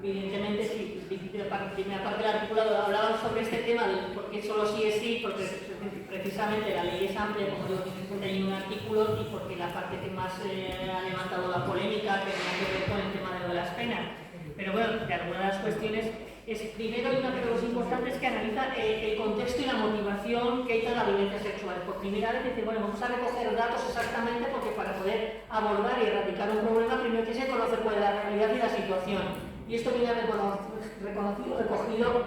evidentemente, sí, la primera parte del articulado hablaban sobre este tema de por qué solo sí es sí, porque precisamente la ley es amplia, como digo, tiene 51 artículos, y porque la parte que más ha levantado la polémica tenía que ver con el tema de lo de las penas. Pero bueno, de algunas de las cuestiones es, primero, y una de las importantes, que analiza el contexto y la motivación que hay para la violencia sexual. Por primera vez dice, bueno, vamos a recoger datos exactamente, porque para poder abordar y erradicar un problema, primero tienes que conocer cuál es la realidad y la situación. Y esto viene recogido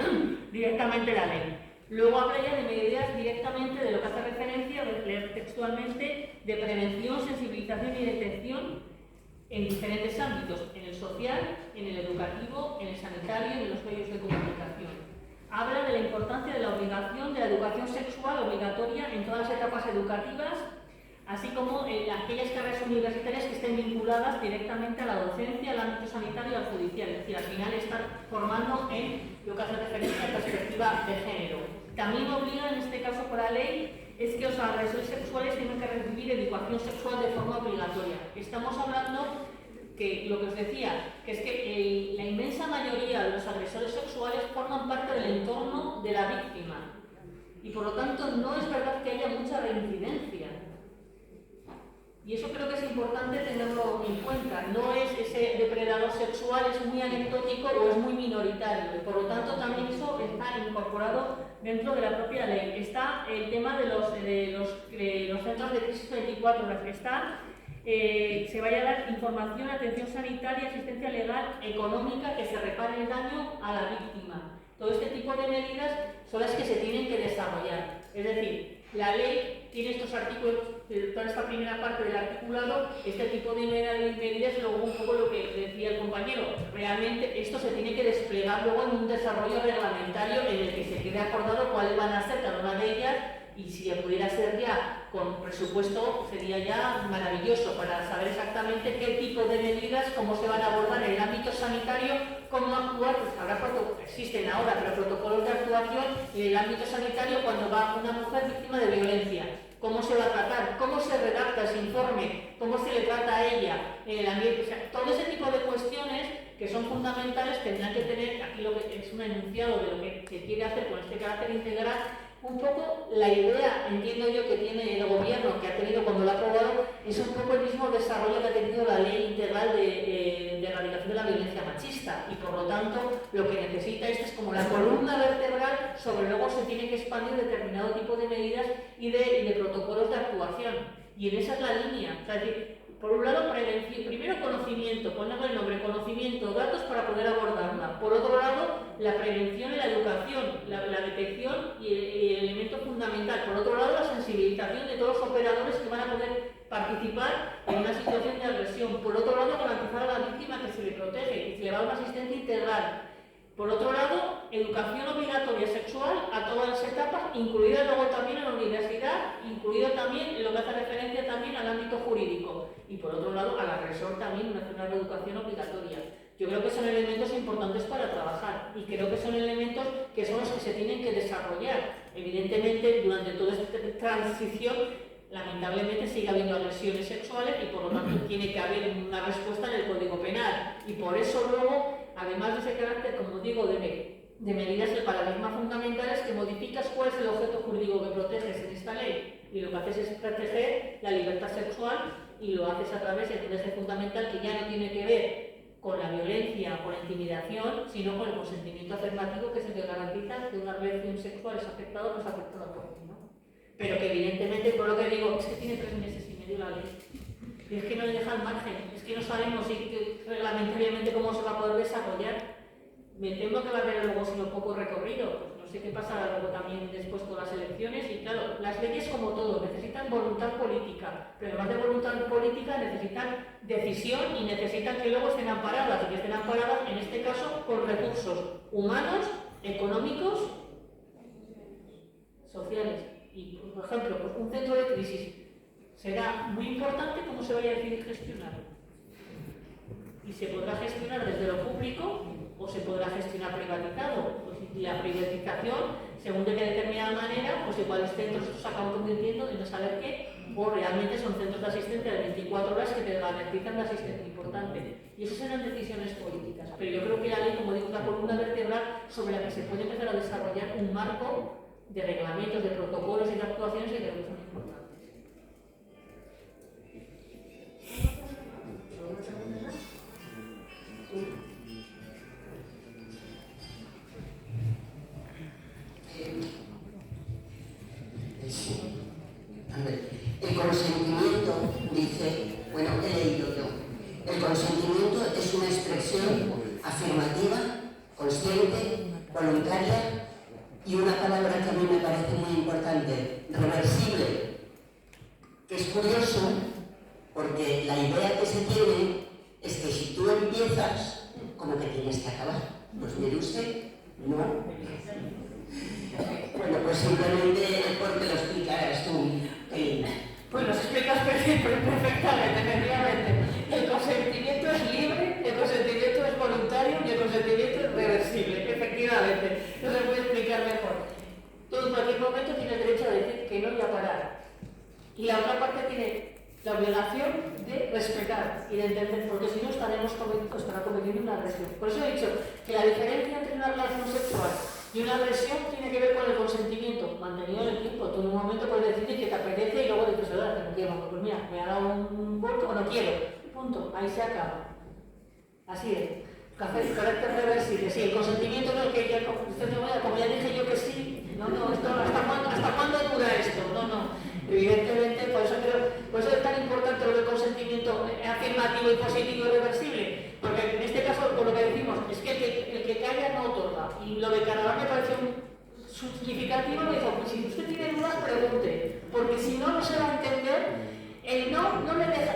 directamente en la ley. Luego habla ya de medidas directamente de lo que hace referencia, voy a leer textualmente, de prevención, sensibilización y detección en diferentes ámbitos, en el social, en el educativo, en el sanitario y en los medios de comunicación. Habla de la importancia de la obligación de la educación sexual obligatoria en todas las etapas educativas, así como en aquellas carreras universitarias que estén vinculadas directamente a la docencia, al ámbito sanitario y al judicial. Es decir, al final están formando en lo que hace referencia a perspectiva de género. También obliga, en este caso por la ley, es que los agresores sexuales tienen que recibir educación sexual de forma obligatoria. Estamos hablando que lo que os decía, que es que la inmensa mayoría de los agresores sexuales forman parte del entorno de la víctima, y por lo tanto no es verdad que haya mucha reincidencia. Y eso creo que es importante tenerlo en cuenta. No es ese depredador sexual, es muy anecdótico o es muy minoritario. Y por lo tanto también eso está incorporado dentro de la propia ley. Está el tema de los centros de crisis 24 horas. Está, se vaya a dar información, atención sanitaria, asistencia legal, económica, que se repare el daño a la víctima. Todo este tipo de medidas son las que se tienen que desarrollar. Es decir, la ley tiene estos artículos, toda esta primera parte del articulado, este tipo de medidas, y luego un poco lo que decía el compañero. Realmente esto se tiene que desplegar luego en un desarrollo reglamentario en el que se quede acordado cuáles van a ser cada una de ellas, y si pudiera ser ya con presupuesto sería ya maravilloso para saber exactamente qué tipo de medidas, cómo se van a abordar en el ámbito sanitario, cómo actuar. Pues habrá existen ahora, pero protocolos de actuación en el ámbito sanitario cuando va una mujer víctima de violencia. ¿Cómo se va a tratar? ¿Cómo se redacta ese informe? ¿Cómo se le trata a ella en el ambiente? O sea, todo ese tipo de cuestiones que son fundamentales tendrán que tener, aquí lo que es un enunciado de lo que se quiere hacer con este carácter integral. Un poco la idea, entiendo yo, que tiene el gobierno, que ha tenido cuando lo ha aprobado, es un poco el mismo desarrollo que ha tenido la ley integral de erradicación de la violencia machista, y por lo tanto lo que necesita es como la columna vertebral sobre luego se tiene que expandir determinado tipo de medidas y de protocolos de actuación, y en esa es la línea. O sea, es decir, por un lado, prevención, primero conocimiento, ponemos el nombre, conocimiento, datos para poder abordarla. Por otro lado, la prevención y la educación, la detección y el elemento fundamental. Por otro lado, la sensibilización de todos los operadores que van a poder participar en una situación de agresión. Por otro lado, garantizar a la víctima que se le protege, que se le va a una asistencia integral. Por otro lado, educación obligatoria sexual a todas las etapas, incluida luego también en la universidad, incluido también en lo que hace referencia también al ámbito jurídico. Y por otro lado, al agresor también una educación obligatoria. Yo creo que son elementos importantes para trabajar, y creo que son elementos que son los que se tienen que desarrollar. Evidentemente, durante toda esta transición, lamentablemente sigue habiendo agresiones sexuales, y por lo tanto tiene que haber una respuesta en el Código Penal. Y por eso luego, además de ese carácter, como digo, de medidas, el paradigma fundamental es que modificas cuál es el objeto jurídico que proteges en esta ley, y lo que haces es proteger la libertad sexual, y lo haces a través de un eje fundamental que ya no tiene que ver con la violencia, con la intimidación, sino con el consentimiento afirmativo, que es el que garantiza que una relación sexual es afectada o no es afectada por ti, ¿no? Pero que evidentemente, por lo que digo, es que tiene 3 meses y medio la ley. Y es que no le dejan margen, es que no sabemos reglamentariamente cómo se va a poder desarrollar. Me temo que va a haber luego sino poco recorrido. No sé qué pasará luego también después con las elecciones. Y claro, las leyes, como todo, necesitan voluntad política, pero además de voluntad política necesitan decisión, y necesitan que luego estén amparadas, y que estén amparadas en este caso con recursos humanos, económicos, sociales. Y por ejemplo, pues un centro de crisis será muy importante cómo se vaya a decidir gestionar. Y se podrá gestionar desde lo público o se podrá gestionar privatizado. Pues la privatización, según de qué determinada manera, pues igual los centros estos acaban convirtiendo en no saber qué, o realmente son centros de asistencia de 24 horas que te garantizan la asistencia importante. Y esas serán decisiones políticas. Pero yo creo que la ley, como digo, es la columna vertebral sobre la que se puede empezar a desarrollar un marco de reglamentos, de protocolos y de actuaciones que creo que son importantes. El consentimiento, dice, bueno, he leído yo, el consentimiento es una expresión afirmativa, consciente, voluntaria y una palabra que a mí me parece muy importante, reversible, que es curioso porque la idea que se tiene es que si tú empiezas, como que tienes que acabar. Pues mire usted, no. Bueno, pues simplemente porque lo explicaras tú. Pues lo explicas perfectamente, efectivamente. El consentimiento es libre, el consentimiento es voluntario y el consentimiento es reversible, efectivamente. No se puede explicar mejor. Tú en cualquier momento tienes derecho a decir que no y a parar. Y la otra parte tiene la obligación de respetar y de entender, porque si no estaremos cometiendo una agresión. Por eso he dicho que la diferencia entre una relación sexual y una agresión tiene que ver con el consentimiento mantenido en el tiempo. Tú en un momento puedes decir que te apetece y luego dices, que no quiero, pues mira, me ha dado un golpe o no quiero. Punto, ahí se acaba. Así es. Carácter reversible. Sí, el consentimiento no es que ya, como ya dije yo que sí, no, esto, ¿hasta cuándo dura esto? No. Evidentemente, por eso es tan importante lo del consentimiento afirmativo y positivo y reversible, porque en este caso, por lo que decimos, es que el que calla no otorga, y lo de Canadá me pareció significativo, me dijo, pues si usted tiene dudas, pregunte, porque si no, no se va a entender. El no le deja,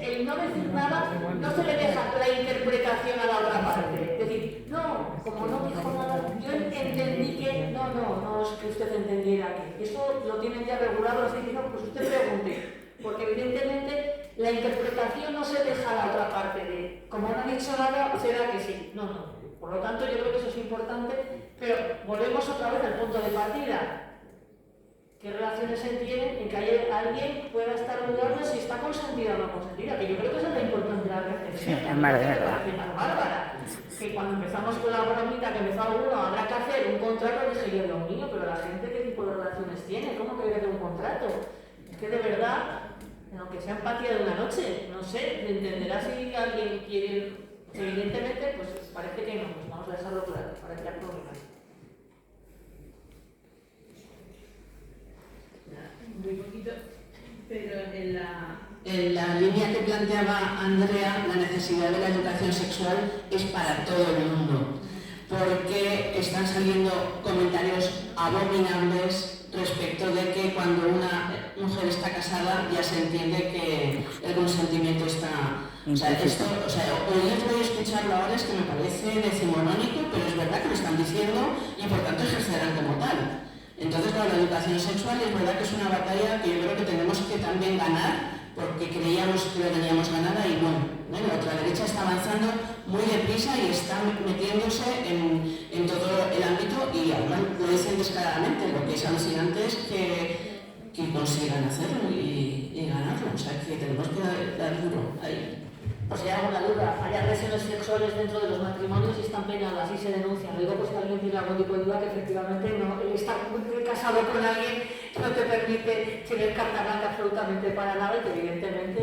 el no decir nada, no se le deja la interpretación a la otra parte. Es decir, no, como no dijo nada, yo entendí que no es que usted entendiera que eso lo tienen ya regulado, así que no, pues usted pregunte. Porque evidentemente la interpretación no se deja a la otra parte de, como no han dicho nada, será que sí. No. Por lo tanto, yo creo que eso es importante, pero volvemos otra vez al punto de partida. ¿Qué relaciones se tienen en que alguien pueda estar dudando si está consentida o no consentida? Que yo creo que eso es lo importante de la reflexión. Sí, es verdad. Bárbara. Que cuando empezamos con la bromita que empezó uno, habrá que hacer un contrato, dije yo, Dios mío, pero la gente ¿qué tipo de relaciones tiene? ¿Cómo que debe hacer un contrato? Es que de verdad, aunque sea empatía de una noche, no sé, entenderá si alguien quiere. Evidentemente, pues parece que no, pues vamos a dejarlo claro, para que haya problemas. Muy poquito, pero En la línea que planteaba Andrea, la necesidad de la educación sexual es para todo el mundo, porque están saliendo comentarios abominables respecto de que cuando una mujer está casada ya se entiende que el consentimiento está... O sea, hoy voy a escucharlo ahora, es que me parece decimonónico, pero es verdad que lo están diciendo y por tanto ejercerán como tal. Entonces, claro, la educación sexual es verdad que es una batalla que yo creo que tenemos que también ganar, porque creíamos que la teníamos ganada y no. La ultraderecha está avanzando muy deprisa y está metiéndose en todo el ámbito y además lo dicen descaradamente. Lo que es alucinante es que consigan hacerlo y ganarlo. O sea, que tenemos que dar duro ahí. O si hay alguna duda, hay agresiones sexuales dentro de los matrimonios y están penadas y se denuncian. Luego, pues si alguien tiene algún tipo de duda, que efectivamente no, estar casado con alguien no te permite tener carta blanca absolutamente para nada y que evidentemente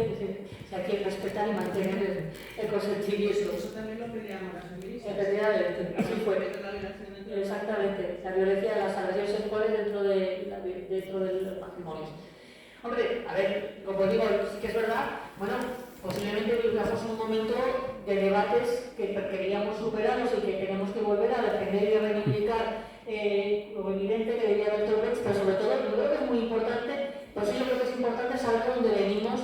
hay que respetar y mantener el consentimiento. eso también lo peleamos las feministas. Efectivamente, así fue. Exactamente, la violencia de las agresiones sexuales dentro de los matrimonios. Hombre, a ver, como digo, sí que es verdad, bueno, posiblemente vivamos un momento de debates que queríamos superarlos y que tenemos que volver a defender y a reivindicar lo evidente que debía haber Torres, pero sobre todo yo creo que es muy importante, pues sí, yo creo que es importante saber de dónde venimos,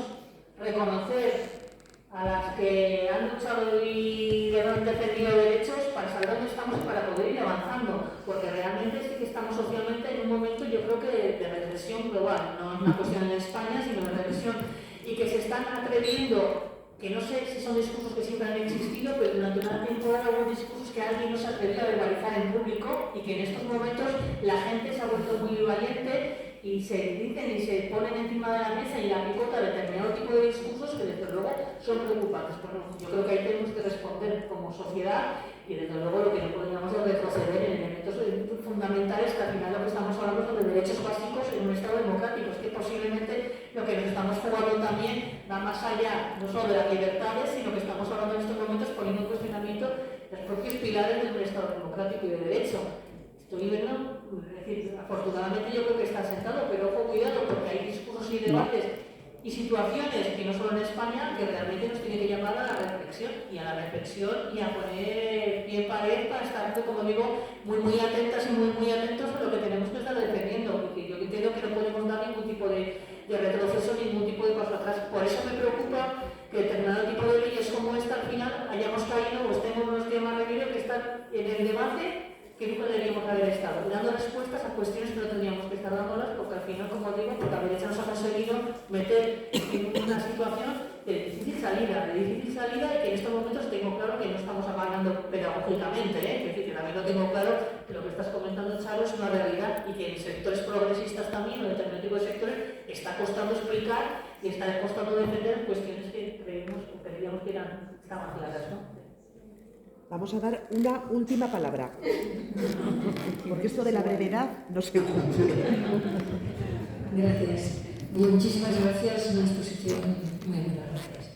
reconocer a las que han luchado y han defendido derechos para saber dónde estamos y para poder ir avanzando, porque realmente sí que estamos socialmente en un momento, yo creo que de regresión global, no es una cuestión en España, sino de regresión, y que se están atreviendo, que no sé si son discursos que siempre han existido, pero durante una temporada hubo discursos que alguien no se atrevió a verbalizar en público y que en estos momentos la gente se ha vuelto muy valiente y se dicen y se ponen encima de la mesa y la picota determinado tipo de discursos que desde luego son preocupantes. Bueno, yo creo que ahí tenemos que responder como sociedad y desde luego lo que no podríamos es retroceder en elementos fundamentales que al final lo que estamos hablando son de derechos básicos en un Estado democrático. Es que posiblemente lo que nos estamos jugando también va más allá no solo de las libertades, sino que estamos hablando en estos momentos poniendo en cuestionamiento los propios pilares de un Estado democrático y de derecho. Estoy viendo, es decir, afortunadamente yo creo que está sentado, pero ojo, cuidado, porque hay discursos y debates y situaciones que no solo en España, que realmente nos tiene que llamar a la reflexión y a poner pie en pared para estar, como digo, muy atentas y muy atentos a lo que tenemos que estar defendiendo, porque yo entiendo que no podemos dar ningún tipo de retroceso, ningún tipo de paso atrás. Por eso me preocupa que determinado tipo de leyes como esta al final hayamos caído o estemos unos días más remedio que están en el debate que nunca deberíamos haber estado, dando respuestas a cuestiones que no tendríamos que estar dándolas, porque al final, como digo, porque a veces nos ha conseguido meter en una situación de difícil salida y que en estos momentos tengo claro que no estamos avanzando pedagógicamente, es decir, que también lo tengo claro que lo que estás comentando, Charo, es una realidad y que en sectores progresistas también, o determinado tipo de sectores, está costando explicar y está costando defender cuestiones que creíamos o creíamos que estaban claras, ¿no? Vamos a dar una última palabra, porque esto de la brevedad no se cumple. Gracias. Muchísimas gracias, una exposición muy buena, gracias.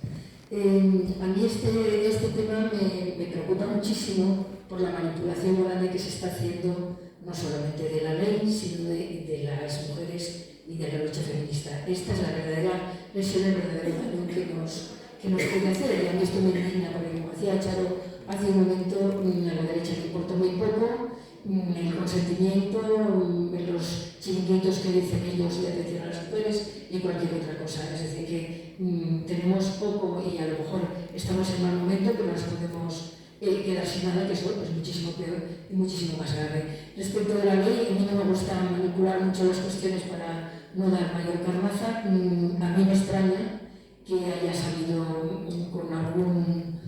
A mí este tema me preocupa muchísimo por la manipulación grande que se está haciendo, no solamente de la ley, sino de las mujeres y de la lucha feminista. Esta es la verdadera lesión, el verdadero daño que nos puede hacer. Y a mí esto me indigna, porque como decía Charo hace un momento, a la derecha le importa muy poco el consentimiento, los chiringuitos que dicen ellos de atención a las mujeres y cualquier otra cosa. Es decir, que tenemos poco y a lo mejor estamos en mal momento, pero nos podemos quedar sin nada, que eso es muchísimo peor y muchísimo más grave. Respecto de la ley, a mí no me gusta manipular mucho las cuestiones para no dar mayor carnaza. A mí me extraña que haya salido con algún,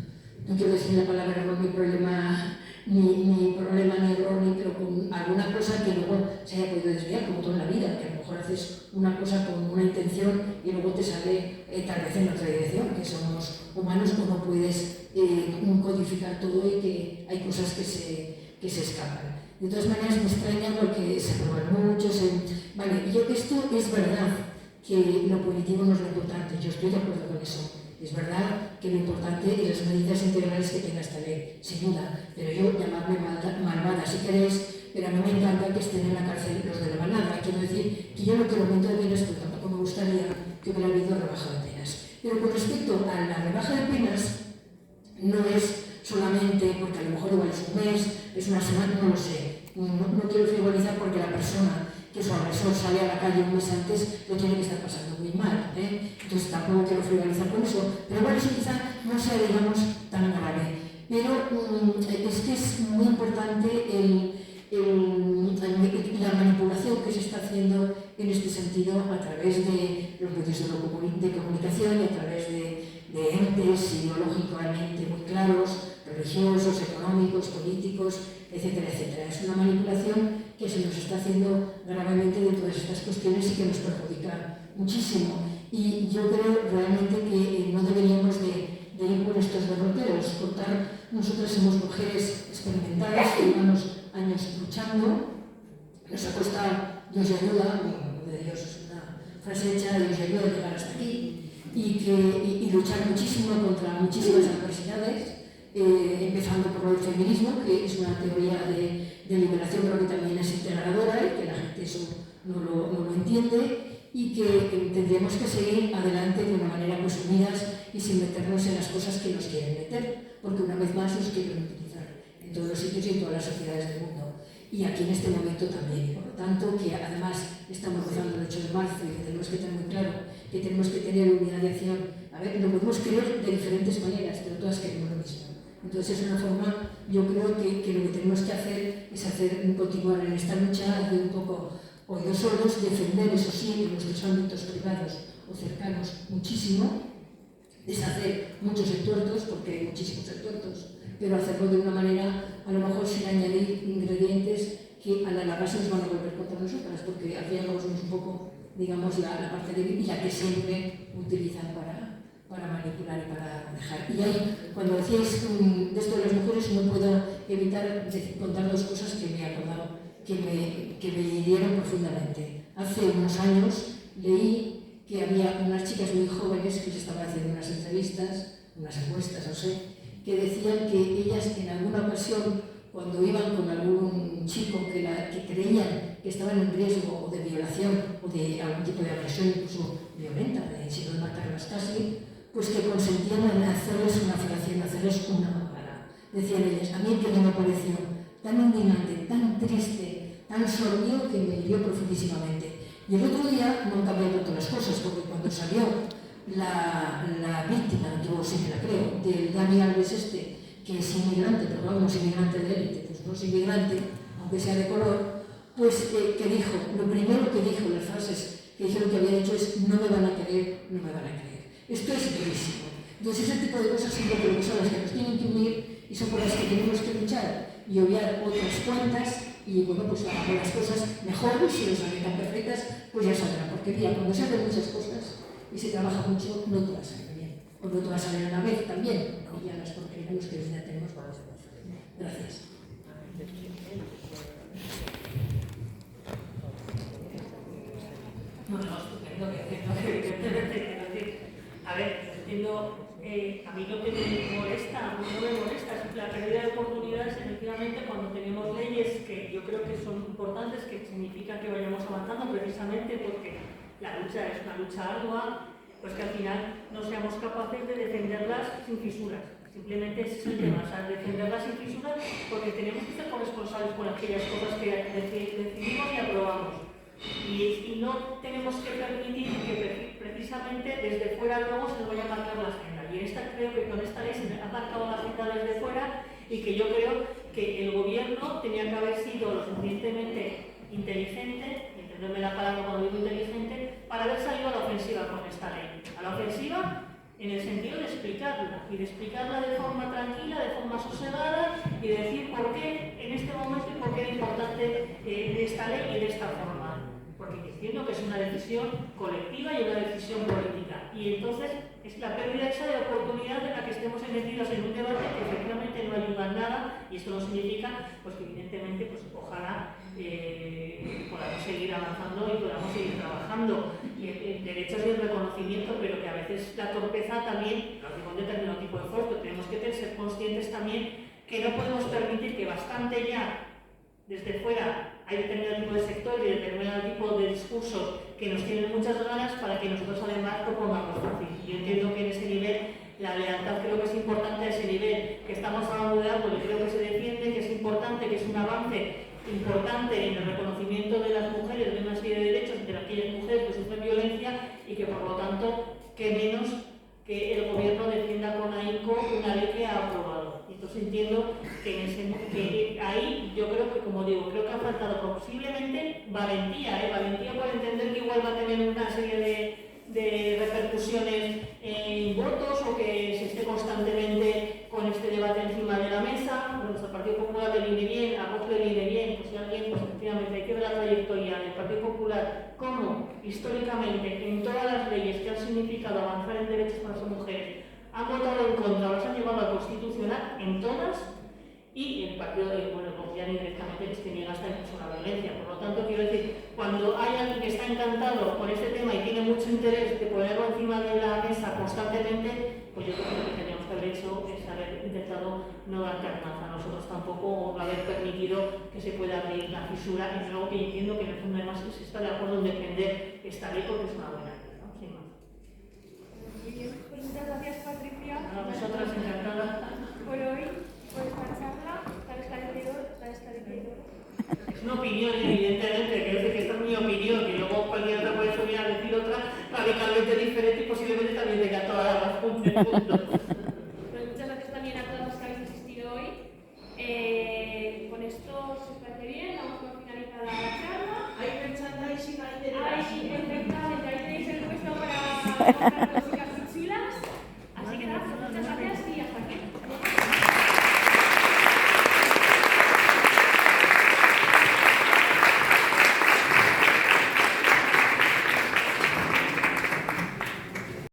no quiero decir la palabra error, ni problema ni error, pero con alguna cosa que luego se haya podido desviar, como todo en la vida, que a lo mejor haces una cosa con una intención y luego te sale tal vez en otra dirección, que somos humanos, o no puedes codificar todo y que hay cosas que se escapan. De todas maneras me extraña porque se aprueban muchos. Vale, yo que esto es verdad, que lo punitivo no es lo importante, yo estoy de acuerdo con eso. Es verdad que lo importante es las medidas integrales que tenga esta ley, sin duda, pero yo llamarme malvada si queréis, pero a mí me encanta que estén en la cárcel los de la manada. Quiero decir que yo lo que aumento de penas, pero tampoco me gustaría que hubiera habido rebaja de penas. Pero con respecto a la rebaja de penas, no es solamente porque a lo mejor igual es un mes, es una semana, no lo sé. No quiero frivolizar porque la persona que su agresor sale a la calle un mes antes lo tiene que estar pasando muy mal, entonces tampoco quiero frivolizar con eso, pero bueno, eso quizá no sea, digamos, tan grave. Pero es que es muy importante la manipulación que se está haciendo en este sentido a través de los medios de comunicación y a través de entes ideológicamente muy claros, religiosos, económicos, políticos, etcétera, etcétera. Es una manipulación que se nos está haciendo gravemente de todas estas cuestiones y que nos perjudica muchísimo. Y yo creo realmente que no deberíamos de ir por estos derroteros. Nosotras somos mujeres experimentadas que llevamos años luchando, nos ha costado, Dios ayuda, lo de Dios es una frase hecha, Dios ayuda a llegar hasta aquí, y luchar muchísimo contra muchísimas adversidades. Empezando por lo del feminismo, que es una teoría de liberación, pero que también es integradora y que la gente eso no lo entiende, y que tendríamos que seguir adelante de una manera pues unidas y sin meternos en las cosas que nos quieren meter, porque una vez más nos quieren utilizar en todos los sitios y en todas las sociedades del mundo, y aquí en este momento también. Por lo tanto, que además estamos rozando el 8 de marzo y que tenemos que tener muy claro que tenemos que tener unidad de acción. A ver, lo podemos creer de diferentes maneras, pero todas queremos lo mismo. Entonces es una forma, yo creo que lo que tenemos que hacer es continuar en esta lucha, hacer un poco oídos sordos, defender, eso sí, en nuestros ámbitos privados o cercanos muchísimo, deshacer muchos entuertos, porque hay muchísimos entuertos, pero hacerlo de una manera, a lo mejor sin añadir ingredientes que a la base nos van a volver contra nosotras, porque al fin y al cabo somos un poco, digamos, la parte débil y la que siempre utilizan para manipular y para manejar. Y ahí, cuando decíais de esto de las mujeres, no puedo evitar contar dos cosas que me he acordado, que me hirieron profundamente. Hace unos años leí que había unas chicas muy jóvenes que se estaban haciendo unas entrevistas, unas encuestas, no sé, que decían que ellas en alguna ocasión, cuando iban con algún chico que creían que estaban en riesgo o de violación o de algún tipo de agresión incluso violenta, si no matarlas casi, pues que consentían en hacerles una felación, hacerles una mamada. Decían ellas, a mí que no me pareció tan indignante, tan triste, tan sordido que me hirió profundísimamente. Y el otro día no han cambiado tanto las cosas, porque cuando salió la víctima, yo sí me la creo, del Dani Alves que es inmigrante, pero no es inmigrante de élite, pues no es inmigrante, aunque sea de color, pues que dijo, lo primero que dijo, las frases que dijeron que había dicho es no me van a creer, no me van a creer. Esto es durísimo. Entonces ese tipo de cosas siempre creo que son las que nos tienen que unir y son por las que tenemos que luchar y obviar otras cuantas y bueno, pues hagamos las cosas mejor y si no salen tan perfectas, pues ya saldrán. Porque mira, cuando se hacen muchas cosas y se trabaja mucho, no todas salen bien. O no todas salen a la vez también. Y ya las porquerías que ya tenemos para hacer. Gracias. A ver, entiendo, a mí lo que me molesta, no me molesta, es la pérdida de oportunidades, efectivamente, cuando tenemos leyes que yo creo que son importantes, que significan que vayamos avanzando precisamente porque la lucha es una lucha ardua, pues que al final no seamos capaces de defenderlas sin fisuras. Simplemente ese es el tema, o sea, defenderlas sin fisuras porque tenemos que ser corresponsables con aquellas cosas que decidimos y aprobamos. Y no tenemos que permitir que precisamente desde fuera luego se nos vaya a marcar la agenda. Y creo que con esta ley se ha marcado la agenda desde fuera y que yo creo que el gobierno tenía que haber sido lo suficientemente inteligente, entenderme la palabra cuando digo inteligente, para haber salido a la ofensiva con esta ley. A la ofensiva en el sentido de explicarla, y de explicarla de forma tranquila, de forma sosegada, y de decir por qué en este momento y por qué era importante esta ley y de esta forma. Porque entiendo que es una decisión colectiva y una decisión política. Y entonces es la pérdida esa de oportunidad en la que estemos metidos en un debate que efectivamente no ayuda en nada, y esto no significa pues, que evidentemente pues, ojalá podamos seguir avanzando y podamos seguir trabajando. Y derechos y el reconocimiento, pero que a veces la torpeza también, lo digo en determinado tipo de esfuerzo, tenemos que ser conscientes también que no podemos permitir que bastante ya desde fuera hay determinado tipo de sector y determinado tipo de discursos que nos tienen muchas ganas para que nosotros además propongamos fácil. Yo entiendo que en ese nivel la lealtad creo que es importante a ese nivel, que estamos hablando de algo que creo que se defiende, que es importante, que es un avance importante en el reconocimiento de las mujeres de una serie de derechos entre aquellas mujeres que sufren violencia y que por lo tanto, que menos que el gobierno defienda con ahínco una ley que ha aprobado. Entonces entiendo que ahí yo creo que, como digo, creo que ha faltado posiblemente valentía, valentía por entender que igual va a tener una serie de repercusiones en votos o que se esté constantemente con este debate encima de la mesa. Bueno, pues al Partido Popular le viene bien, a Vox le viene bien, pues si alguien, pues efectivamente hay que ver la trayectoria del Partido Popular, cómo históricamente en todas las leyes que han significado avanzar en derechos para las mujeres han votado en contra, las han llevado al Constitucional en todas, y el partido de, bueno, ya directamente es que niega hasta incluso la violencia. Por lo tanto, quiero decir, cuando hay alguien que está encantado con este tema y tiene mucho interés de ponerlo encima de la mesa constantemente, pues yo creo que lo que tendríamos que haber hecho es haber intentado no dar carnaza a nosotros tampoco, o haber permitido que se pueda abrir la fisura, y luego que entiendo que en el fondo además se está de acuerdo en defender esta ley porque es una buena ley, ¿no? Sin más. Pues muchas gracias, Patricia. A vosotras, encantada. Por hoy, por esta charla tan esclarecedora. Es una opinión, evidentemente, quiero decir que esta es mi opinión, que luego cualquier otra puede subir a decir otra radicalmente diferente y posiblemente también tenga toda la razón del mundo. Pues muchas gracias también a todos los que habéis asistido hoy. Con esto, si os parece bien, vamos a finalizar la charla. Hay merchandising ahí detrás. Efectivamente, ahí tenéis el puesto para comprar música.